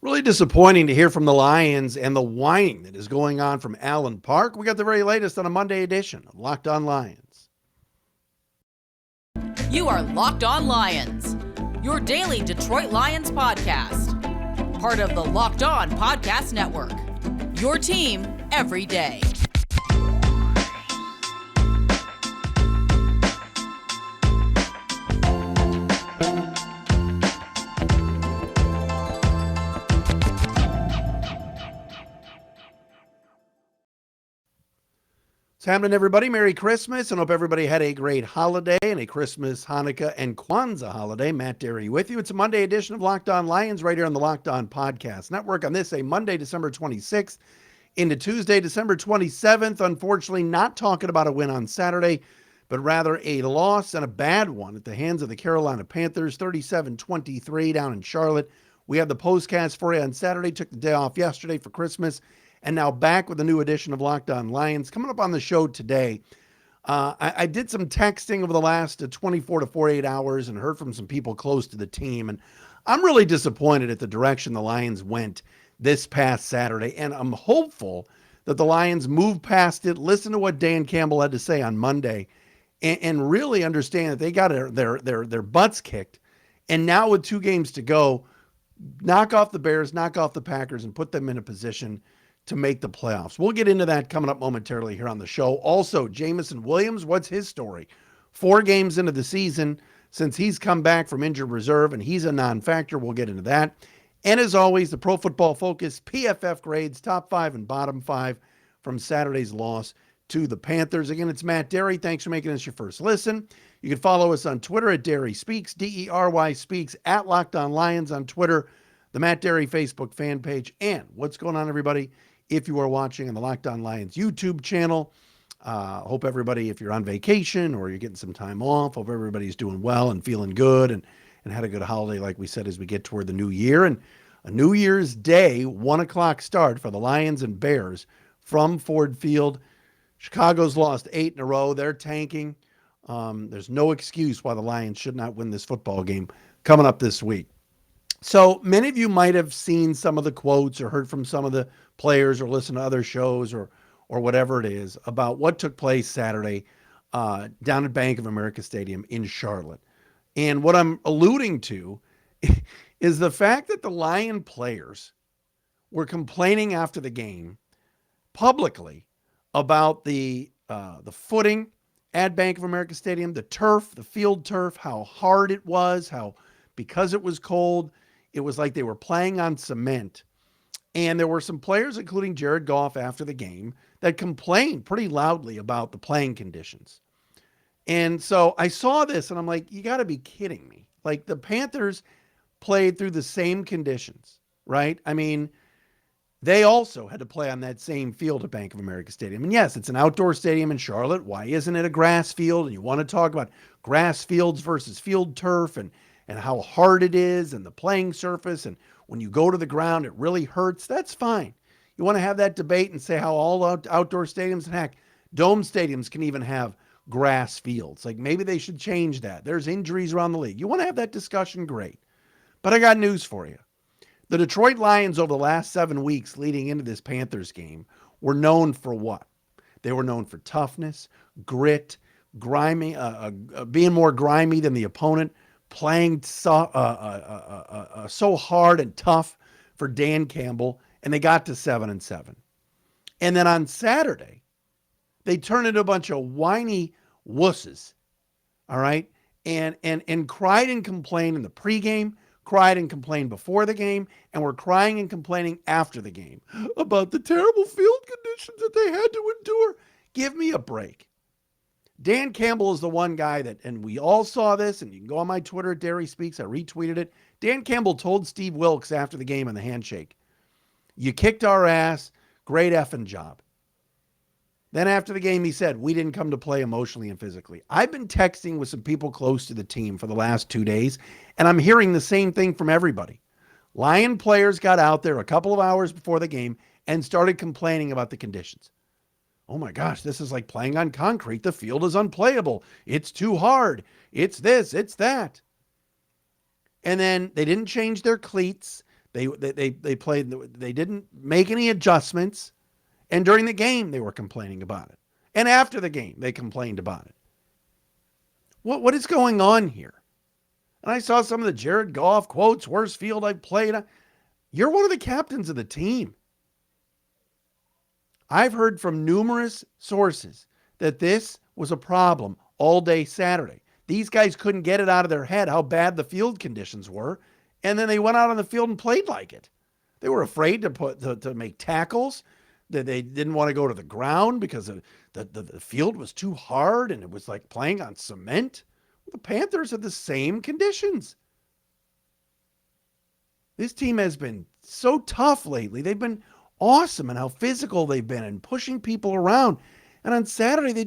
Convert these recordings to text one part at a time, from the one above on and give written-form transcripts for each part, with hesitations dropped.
Really disappointing to hear from the Lions and the whining that is going on from Allen Park. We got the very latest on a Monday edition of Locked On Lions. You are Locked On Lions, your daily Detroit Lions podcast. Part of the Locked On Podcast Network, your team every day. What's happening, everybody? Merry Christmas, and hope everybody had a great holiday and a Christmas, Hanukkah, and Kwanzaa holiday. Matt Dery with you. It's a Monday edition of Locked On Lions right here on the Locked On Podcast Network. On this, a Monday, December 26th into Tuesday, December 27th. Unfortunately, not talking about a win on Saturday, but rather a loss and a bad one at the hands of the Carolina Panthers, 37-23 down in Charlotte. We had the postcast for you on Saturday, took the day off yesterday for Christmas, and now back with a new edition of Locked On Lions. Coming up on the show today, I did some texting over the last 24 to 48 hours and heard from some people close to the team. And I'm really disappointed at the direction the Lions went this past Saturday. And I'm hopeful that the Lions move past it, listen to what Dan Campbell had to say on Monday, and really understand that they got their butts kicked. And now with 2 games to go, knock off the Bears, knock off the Packers, and put them in a position to make the playoffs. We'll get into that coming up momentarily here on the show. Also, Jameson Williams, what's his story? 4 games into the season since he's come back from injured reserve, and he's a non-factor. We'll get into that. And as always, the Pro Football Focus PFF grades, top 5 and bottom 5 from Saturday's loss to the Panthers. Again, it's Matt Dery. Thanks for making this your first listen. You can follow us on Twitter at Dery Speaks, Dery Speaks, at Locked On Lions on Twitter, the Matt Dery Facebook fan page. And what's going on, everybody? If you are watching on the Locked On Lions YouTube channel, hope everybody, if you're on vacation or you're getting some time off, hope everybody's doing well and feeling good and had a good holiday, like we said, as we get toward the new year. And a New Year's Day, 1 o'clock start for the Lions and Bears from Ford Field. Chicago's lost 8 in a row. They're tanking. There's no excuse why the Lions should not win this football game coming up this week. So many of you might have seen some of the quotes or heard from some of the players or listened to other shows or whatever it is about what took place Saturday down at Bank of America Stadium in Charlotte. And what I'm alluding to is the fact that the Lion players were complaining after the game publicly about the footing at Bank of America Stadium, the turf, the field turf, how hard it was, how because it was cold, it was like they were playing on cement. And there were some players, including Jared Goff, after the game that complained pretty loudly about the playing conditions. And so I saw this and I'm like, you got to be kidding me. Like, the Panthers played through the same conditions, right? I mean, they also had to play on that same field at Bank of America Stadium. And yes, it's an outdoor stadium in Charlotte. Why isn't it a grass field? And you want to talk about grass fields versus field turf and how hard it is and the playing surface. And when you go to the ground, it really hurts. That's fine. You want to have that debate and say how all outdoor stadiums, and heck, dome stadiums can even have grass fields. Like, maybe they should change that. There's injuries around the league. You want to have that discussion? Great. But I got news for you. The Detroit Lions over the last 7 weeks leading into this Panthers game were known for what? They were known for toughness, grit, grimy, being more grimy than the opponent, playing so hard and tough for Dan Campbell, and they got to 7-7. And then on Saturday, they turned into a bunch of whiny wusses, all right, and cried and complained in the pregame, cried and complained before the game, and were crying and complaining after the game about the terrible field conditions that they had to endure. Give me a break. Dan Campbell is the one guy that, and we all saw this, and you can go on my Twitter at Dery Speaks, I retweeted it. Dan Campbell told Steve Wilkes after the game in the handshake, "You kicked our ass, great effing job." Then after the game, he said, "We didn't come to play emotionally and physically." I've been texting with some people close to the team for the last 2 days, and I'm hearing the same thing from everybody. Lion players got out there a couple of hours before the game and started complaining about the conditions. Oh my gosh, this is like playing on concrete. The field is unplayable. It's too hard. It's this, it's that. And then they didn't change their cleats. They played. They didn't make any adjustments, and during the game they were complaining about it, and after the game they complained about it. What is going on here? And I saw some of the Jared Goff quotes, worst field I've played. You're one of the captains of the team. I've heard from numerous sources that this was a problem all day Saturday. These guys couldn't get it out of their head how bad the field conditions were, and then they went out on the field and played like it. They were afraid to make tackles. They didn't want to go to the ground because the field was too hard and it was like playing on cement. The Panthers had the same conditions. This team has been so tough lately. They've been awesome in how physical they've been and pushing people around. And on Saturday, they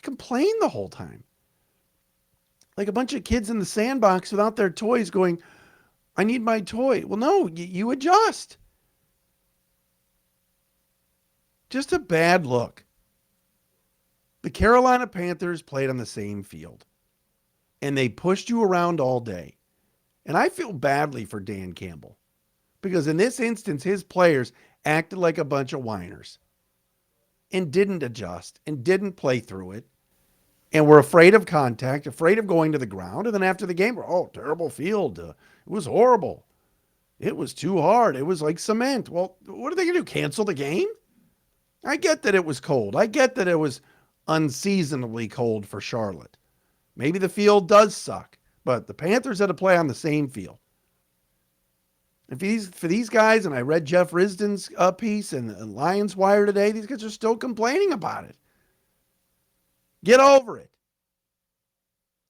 complained the whole time. Like a bunch of kids in the sandbox without their toys going, I need my toy. Well, no, you adjust. Just a bad look. The Carolina Panthers played on the same field, and they pushed you around all day. And I feel badly for Dan Campbell, because in this instance, his players acted like a bunch of whiners and didn't adjust and didn't play through it and were afraid of contact, afraid of going to the ground. And then after the game, terrible field. It was horrible. It was too hard. It was like cement. Well, what are they going to do? Cancel the game? I get that it was cold. I get that it was unseasonably cold for Charlotte. Maybe the field does suck, but the Panthers had to play on the same field. And for these guys, and I read Jeff Risdon's piece in Lions Wire today, these guys are still complaining about it. Get over it.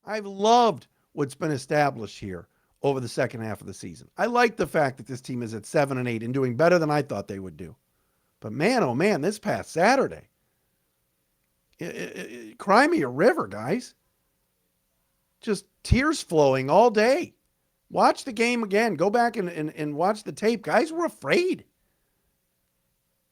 I've loved what's been established here over the second half of the season. I like the fact that this team is at 7-8 and doing better than I thought they would do. But man, oh man, this past Saturday, cry me a river, guys. Just tears flowing all day. Watch the game again. Go back and watch the tape. Guys were afraid.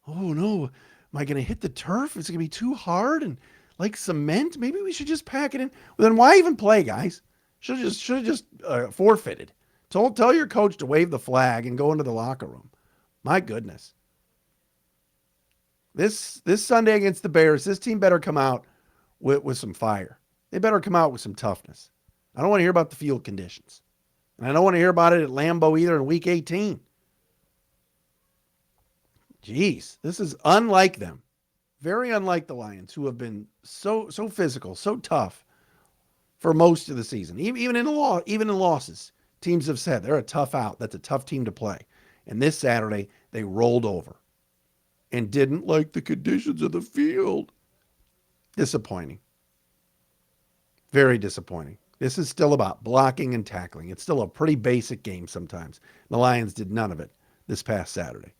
Oh no, am I going to hit the turf? Is it going to be too hard and like cement? Maybe we should just pack it in. Well, then why even play, guys? Should have just forfeited. Tell your coach to wave the flag and go into the locker room. My goodness. This Sunday against the Bears, this team better come out with some fire. They better come out with some toughness. I don't want to hear about the field conditions. And I don't want to hear about it at Lambeau either in Week 18. Jeez, this is unlike them. Very unlike the Lions, who have been so physical, so tough for most of the season. Even in losses, teams have said they're a tough out. That's a tough team to play. And this Saturday, they rolled over and didn't like the conditions of the field. Disappointing. Very disappointing. This is still about blocking and tackling. It's still a pretty basic game sometimes. The Lions did none of it this past Saturday.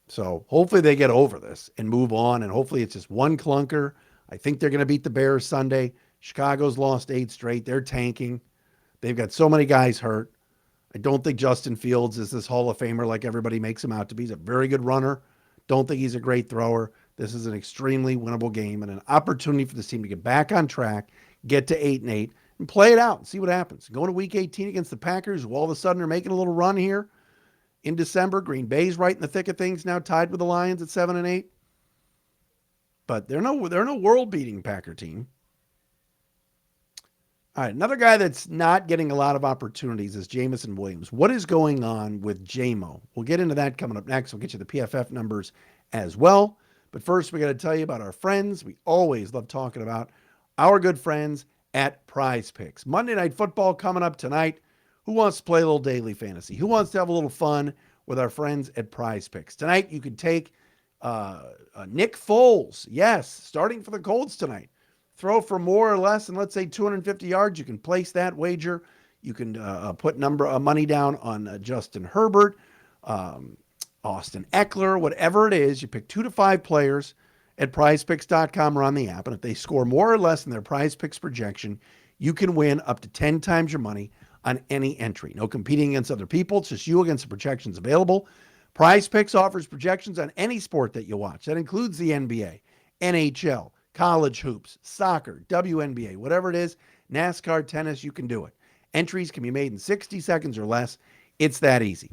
So hopefully they get over this and move on, and hopefully it's just one clunker. I think they're going to beat the Bears Sunday. Chicago's lost 8 straight. They're tanking. They've got so many guys hurt. I don't think Justin Fields is this Hall of Famer like everybody makes him out to be. He's a very good runner. Don't think he's a great thrower. This is an extremely winnable game and an opportunity for this team to get back on track, get to 8-8, and play it out and see what happens. Going to Week 18 against the Packers, who all of a sudden are making a little run here in December. Green Bay's right in the thick of things now, tied with the Lions at 7-8. But they're no world-beating Packer team. All right, another guy that's not getting a lot of opportunities is Jameson Williams. What is going on with Jamo? We'll get into that coming up next. We'll get you the PFF numbers as well. But first, we got to tell you about our friends. We always love talking about our good friends at PrizePicks. Monday Night Football coming up tonight. Who wants to play a little daily fantasy? Who wants to have a little fun with our friends at PrizePicks? Tonight, you could take Nick Foles. Yes, starting for the Colts tonight. Throw for more or less than, let's say, 250 yards. You can place that wager. You can put money down on Justin Herbert, Austin Eckler, whatever it is. You pick 2 to 5 players at prizepicks.com or on the app. And if they score more or less than their PrizePicks projection, you can win up to 10 times your money on any entry. No competing against other people. It's just you against the projections available. PrizePicks offers projections on any sport that you watch. That includes the NBA, NHL, college hoops, soccer, WNBA, whatever it is, NASCAR, tennis, you can do it. Entries can be made in 60 seconds or less. It's that easy.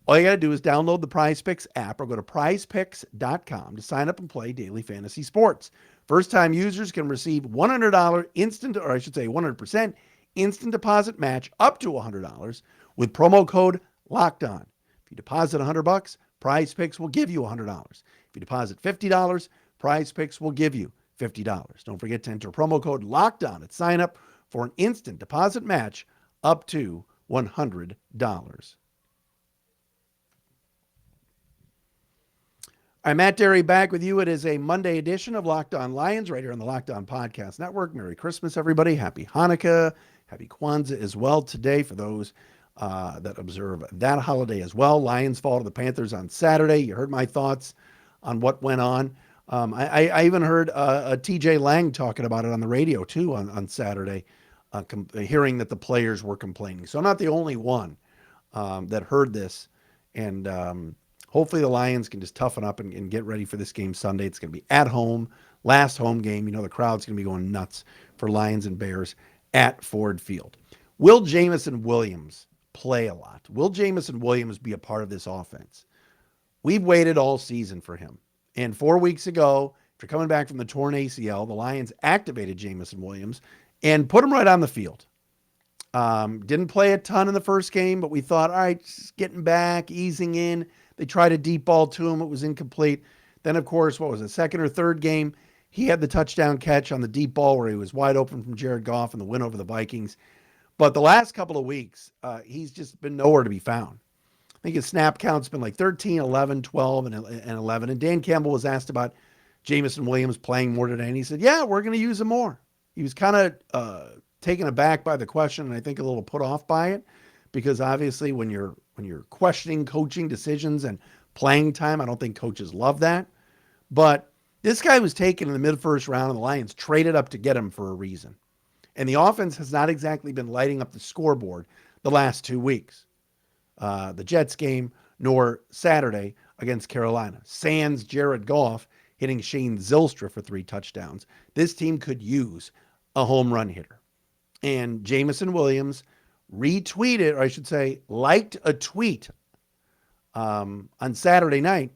All you got to do is download the PrizePicks app or go to prizepicks.com to sign up and play daily fantasy sports. First-time users can receive $100 instant, or I should say 100% instant deposit match up to $100 with promo code LOCKEDON. If you deposit $100, PrizePicks will give you $100. If you deposit $50, PrizePicks will give you $50. Don't forget to enter promo code LOCKEDON at sign up for an instant deposit match up to $100. I'm Matt Dery back with you. It is a Monday edition of Locked On Lions right here on the Locked On Podcast Network. Merry Christmas, everybody. Happy Hanukkah. Happy Kwanzaa as well today for those that observe that holiday as well. Lions fall to the Panthers on Saturday. You heard my thoughts on what went on. I even heard TJ Lang talking about it on the radio too on Saturday, hearing that the players were complaining. So I'm not the only one that heard this. And hopefully the Lions can just toughen up and get ready for this game Sunday. It's going to be at home, last home game. You know the crowd's going to be going nuts for Lions and Bears at Ford Field. Will Jamison Williams play a lot? Will Jamison Williams be a part of this offense? We've waited all season for him. And 4 weeks ago, after coming back from the torn ACL, the Lions activated Jamison Williams and put him right on the field. Didn't play a ton in the first game, but we thought, all right, just getting back, easing in. They tried a deep ball to him. It was incomplete. Then, of course, what was it, second or third game, he had the touchdown catch on the deep ball where he was wide open from Jared Goff and the win over the Vikings. But the last couple of weeks, he's just been nowhere to be found. I think his snap count's been like 13, 11, 12, and 11. And Dan Campbell was asked about Jamison Williams playing more today, and he said, yeah, we're going to use him more. He was kind of taken aback by the question, and I think a little put off by it, because obviously when you're questioning coaching decisions and playing time, I don't think coaches love that. But this guy was taken in the mid-first round, and the Lions traded up to get him for a reason. And the offense has not exactly been lighting up the scoreboard the last 2 weeks. The Jets game, nor Saturday against Carolina. Sans Jared Goff hitting Shane Zylstra for 3 touchdowns. This team could use a home run hitter. And Jamison Williams retweeted, or I should say, liked a tweet on Saturday night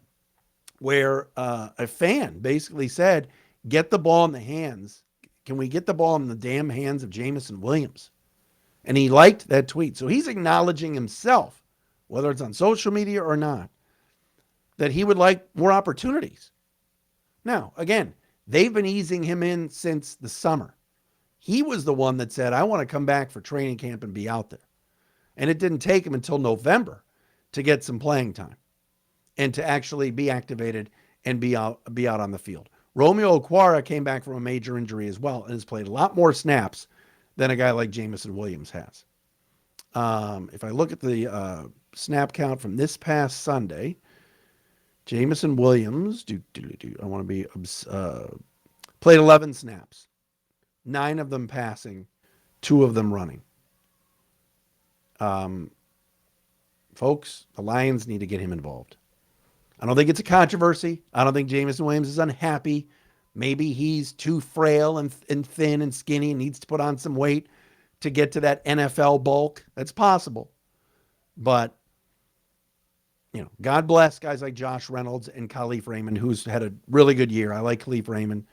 where a fan basically said, get the ball in the hands. Can we get the ball in the damn hands of Jamison Williams? And he liked that tweet. So he's acknowledging himself, whether it's on social media or not, that he would like more opportunities. Now, again, they've been easing him in since the summer. He was the one that said, I want to come back for training camp and be out there. And it didn't take him until November to get some playing time and to actually be activated and be out on the field. Romeo Okwara came back from a major injury as well and has played a lot more snaps than a guy like Jamison Williams has. If I look at the snap count from this past Sunday, Jamison Williams, I want to be, played 11 snaps, 9 of them passing, 2 of them running. Folks, the Lions need to get him involved. I don't think it's a controversy. I don't think Jamison Williams is unhappy. Maybe he's too frail and thin and skinny and needs to put on some weight to get to that NFL bulk. That's possible. But, God bless guys like Josh Reynolds and Khalif Raymond, who's had a really good year. I like Khalif Raymond.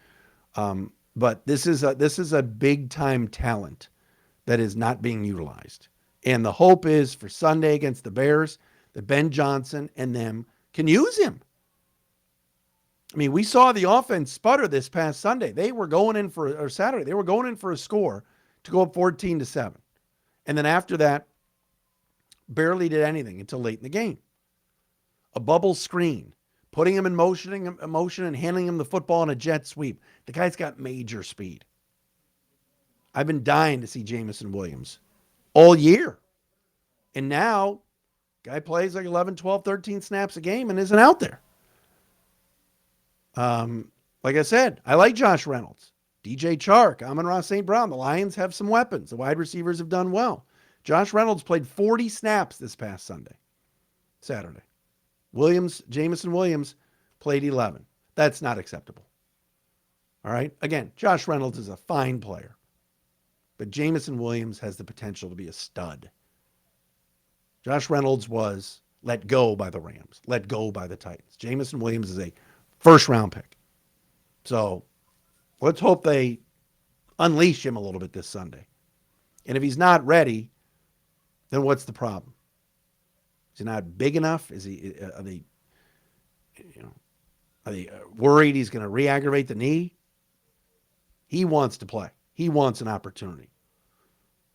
But this is a big-time talent that is not being utilized. And the hope is for Sunday against the Bears that Ben Johnson and them can use him. I mean, we saw the offense sputter this past Sunday. They were going in for Saturday. They were going in for a score to go up 14-7. And then after that, barely did anything until late in the game. A bubble screen, putting him in motion and handing him the football in a jet sweep. The guy's got major speed. I've been dying to see Jamison Williams all year. And now, guy plays like 11, 12, 13 snaps a game and isn't out there. Like I said, I like Josh Reynolds, DJ Chark, Amon-Ra St. Brown. The Lions have some weapons. The wide receivers have done well. Josh Reynolds played 40 snaps this past Saturday. Jamison Williams played 11. That's not acceptable. All right. Again, Josh Reynolds is a fine player, but Jamison Williams has the potential to be a stud. Josh Reynolds was let go by the Rams, let go by the Titans. Jameson Williams is a first-round pick. So let's hope they unleash him a little bit this Sunday. And if he's not ready, then what's the problem? Is he not big enough? Are they worried he's going to re-aggravate the knee? He wants to play. He wants an opportunity.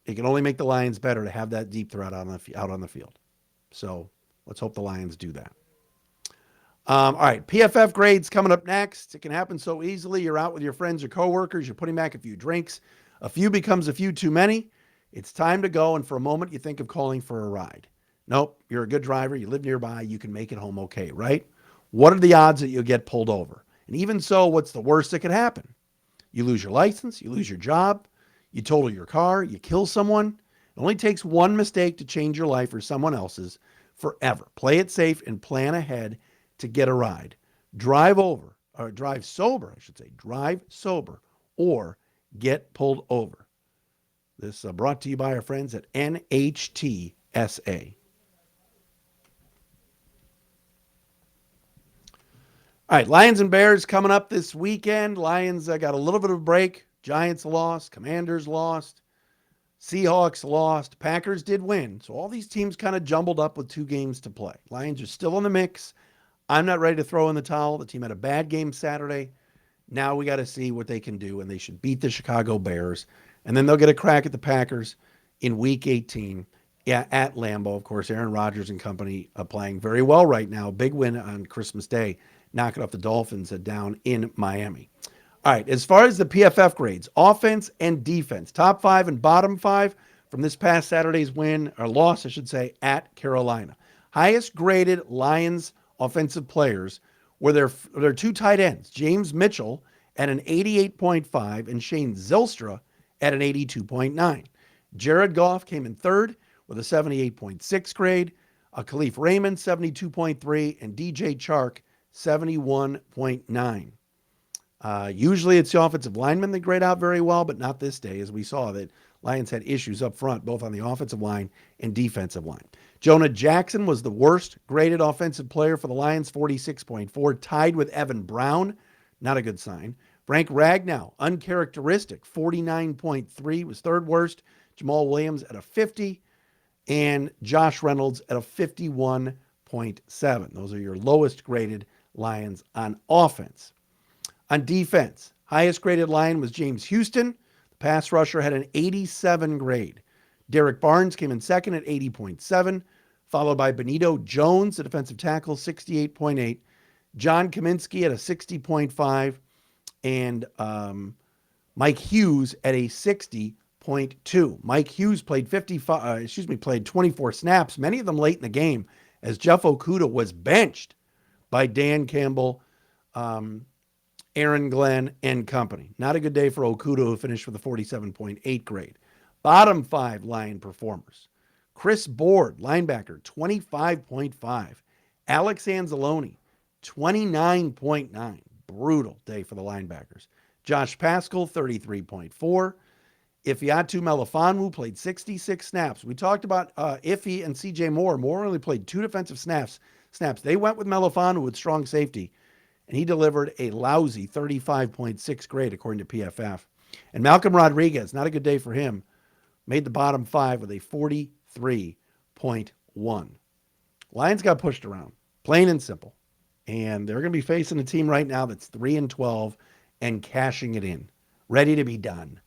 It can only make the Lions better to have that deep threat out on the field. So let's hope the Lions do that. All right, PFF grades coming up next. It can happen so easily. You're out with your friends or coworkers. You're putting back a few drinks. A few becomes a few too many. It's time to go, and for a moment, you think of calling for a ride. Nope, you're a good driver. You live nearby. You can make it home okay, right? What are the odds that you'll get pulled over? And even so, what's the worst that could happen? You lose your license. You lose your job. You total your car. You kill someone. It only takes one mistake to change your life or someone else's forever. Play it safe and plan ahead to get a ride. Drive sober, or get pulled over. This brought to you by our friends at NHTSA. All right, Lions and Bears coming up this weekend. Lions got a little bit of a break. Giants lost. Commanders lost. Seahawks lost. Packers did win. So all these teams kind of jumbled up with 2 games to play. Lions are still in the mix. I'm not ready to throw in the towel. The team had a bad game Saturday. Now we got to see what they can do, and they should beat the Chicago Bears. And then they'll get a crack at the Packers in Week 18 at Lambeau. Of course, Aaron Rodgers and company are playing very well right now. Big win on Christmas Day, knocking off the Dolphins down in Miami. All right, as far as the PFF grades, offense and defense, top 5 and bottom 5 from this past Saturday's loss, at Carolina. Highest graded Lions offensive players were their 2 tight ends, James Mitchell at an 88.5 and Shane Zylstra at an 82.9. Jared Goff came in third with a 78.6 grade, Khalif Raymond 72.3, and DJ Chark 71.9. Usually it's the offensive linemen that grade out very well, but not this day, as we saw that Lions had issues up front, both on the offensive line and defensive line. Jonah Jackson was the worst graded offensive player for the Lions, 46.4, tied with Evan Brown. Not a good sign. Frank Ragnow, uncharacteristic, 49.3, was third worst. Jamal Williams at a 50, and Josh Reynolds at a 51.7. Those are your lowest graded Lions on offense. On defense, highest graded line was James Houston. The pass rusher had an 87 grade. Derek Barnes came in second at 80.7, followed by Benito Jones, the defensive tackle, 68.8. John Kaminsky at a 60.5, and Mike Hughes at a 60.2. Mike Hughes played 24 snaps, many of them late in the game, as Jeff Okudah was benched by Dan Campbell, Aaron Glenn, and company. Not a good day for Okudah, who finished with a 47.8 grade. Bottom 5 Lion performers. Chris Board, linebacker, 25.5. Alex Anzalone, 29.9. Brutal day for the linebackers. Josh Paschal, 33.4. Ifeatu Melifonwu played 66 snaps. We talked about Iffy and CJ Moore. Moore only played 2 defensive snaps. They went with Melifonwu with strong safety, and he delivered a lousy 35.6 grade according to PFF. And Malcolm Rodriguez, not a good day for him, made the bottom 5 with a 43.1. Lions got pushed around, plain and simple. And they're going to be facing a team right now that's 3-12 and cashing it in, ready to be done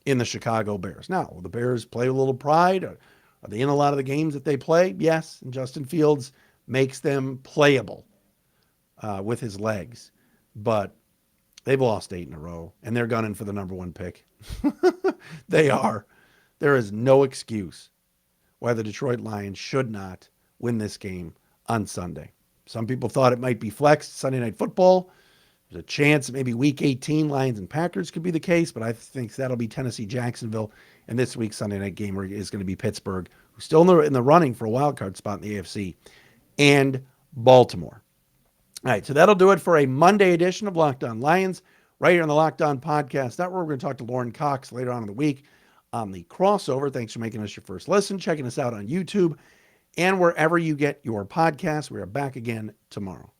in the Chicago Bears. Now, will the Bears play with a little pride? Are they in a lot of the games that they play? Yes. And Justin Fields makes them playable with his legs. But they've lost 8 in a row, and they're gunning for the number 1 pick. They are. There is no excuse why the Detroit Lions should not win this game on Sunday. Some people thought it might be flexed Sunday Night Football. There's a chance that maybe Week 18 Lions and Packers could be the case, but I think that'll be Tennessee, Jacksonville, and this week's Sunday night game is going to be Pittsburgh, who's still in the running for a wild card spot in the AFC, and Baltimore. All right, so that'll do it for a Monday edition of Locked On Lions, right here on the Locked On Podcast Network. We're going to talk to Lauren Cox later on in the week on the crossover. Thanks for making us your first listen, checking us out on YouTube, and wherever you get your podcasts. We are back again tomorrow.